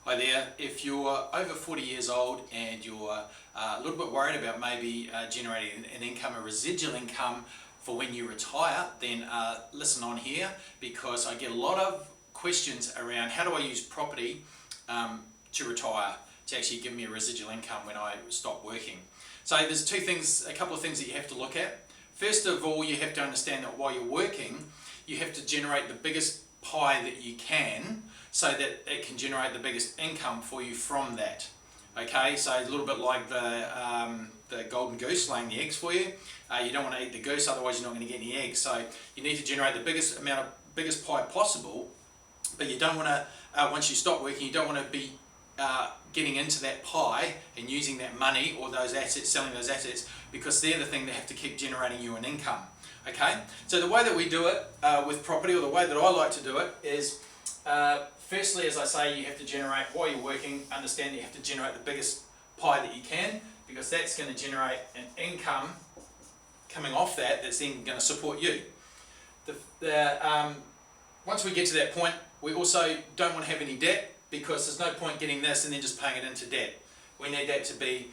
Hi there. If you're over 40 years old and you're a little bit worried about maybe generating an income, a residual income for when you retire, then listen on here, because I get a lot of questions around how do I use property to retire, to actually give me a residual income when I stop working. So there's a couple of things that you have to look at. First of all, you have to understand that while you're working, you have to generate the biggest pie that you can, so that it can generate the biggest income for you from that. Okay, so a little bit like the golden goose laying the eggs for you. You don't want to eat the goose, otherwise you're not going to get any eggs. So you need to generate the biggest pie possible, but you don't want to, once you stop working, you don't want to be getting into that pie and using that money or those assets, selling those assets, because they're the thing that have to keep generating you an income. Okay, so the way that we do it with property, or the way that I like to do it, is firstly, as I say, you have to generate, while you're working, understand that you have to generate the biggest pie that you can, because that's going to generate an income coming off that's then going to support you. Once we get to that point, we also don't want to have any debt, because there's no point getting this and then just paying it into debt. We need that to be,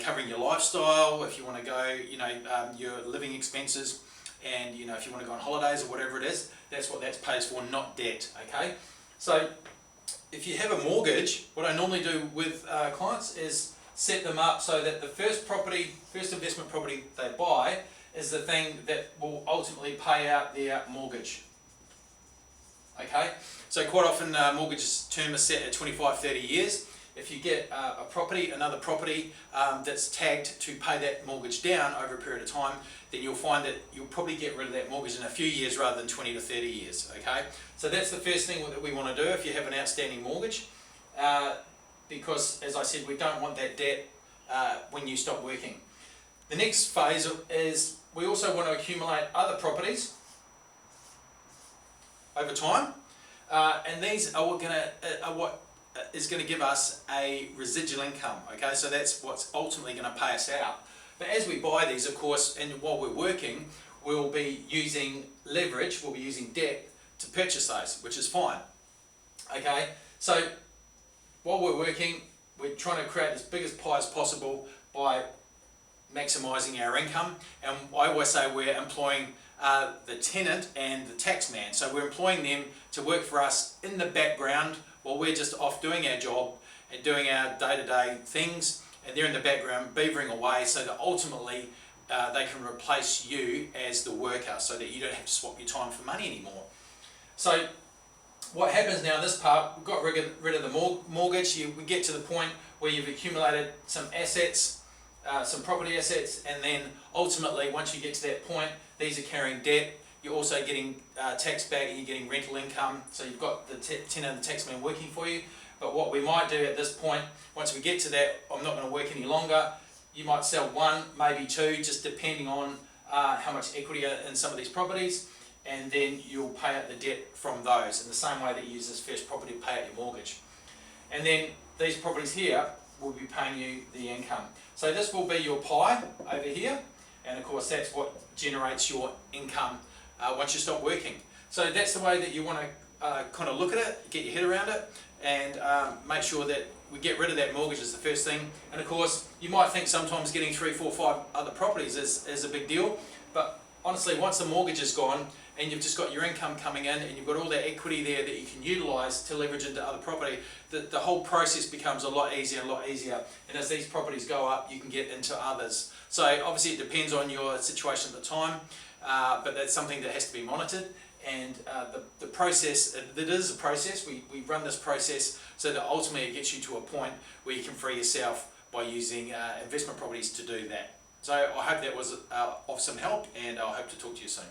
covering your lifestyle, if you want to go, your living expenses, and if you want to go on holidays or whatever it is, that's what that pays for, not debt. Okay, so if you have a mortgage, what I normally do with clients is set them up so that the first investment property they buy is the thing that will ultimately pay out their mortgage. Okay, so quite often mortgage term is set at 25-30 years. If you get another property that's tagged to pay that mortgage down over a period of time, then you'll find that you'll probably get rid of that mortgage in a few years rather than 20 to 30 years. Okay, so that's the first thing that we want to do if you have an outstanding mortgage, because, as I said, we don't want that debt when you stop working. The next phase is we also want to accumulate other properties over time, and these are what is going to give us a residual income. Okay, so that's what's ultimately going to pay us out. But as we buy these, of course, and while we're working, we'll be using leverage, we'll be using debt to purchase those, which is fine. Okay, so while we're working, we're trying to create as big as pie as possible by maximising our income. And I always say we're employing the tenant and the tax man. So we're employing them to work for us in the background while we're just off doing our job and doing our day-to-day things, and they're in the background beavering away, so that ultimately they can replace you as the worker, so that you don't have to swap your time for money anymore. So what happens now in this part, we've got rid of the mortgage. We get to the point where you've accumulated some assets, some property assets, and then ultimately once you get to that point, these are carrying debt. You're also getting tax back, and you're getting rental income, so you've got the tenant and the taxman working for you. But what we might do at this point, once we get to that, I'm not going to work any longer, you might sell one, maybe two, just depending on how much equity are in some of these properties, and then you'll pay out the debt from those in the same way that you use this first property to pay out your mortgage. And then these properties here will be paying you the income. So this will be your pie over here, and of course that's what generates your income once you stop working. So that's the way that you want to kind of look at it, get your head around it, and make sure that we get rid of that mortgage is the first thing. And of course, you might think sometimes getting 3, 4, 5 other properties is a big deal, but honestly, once the mortgage is gone and you've just got your income coming in and you've got all that equity there that you can utilise to leverage into other property, the whole process becomes a lot easier. And as these properties go up, you can get into others. So obviously it depends on your situation at the time, but that's something that has to be monitored. And the process, it is a process. We run this process so that ultimately it gets you to a point where you can free yourself by using investment properties to do that. So I hope that was of some help, and I hope to talk to you soon.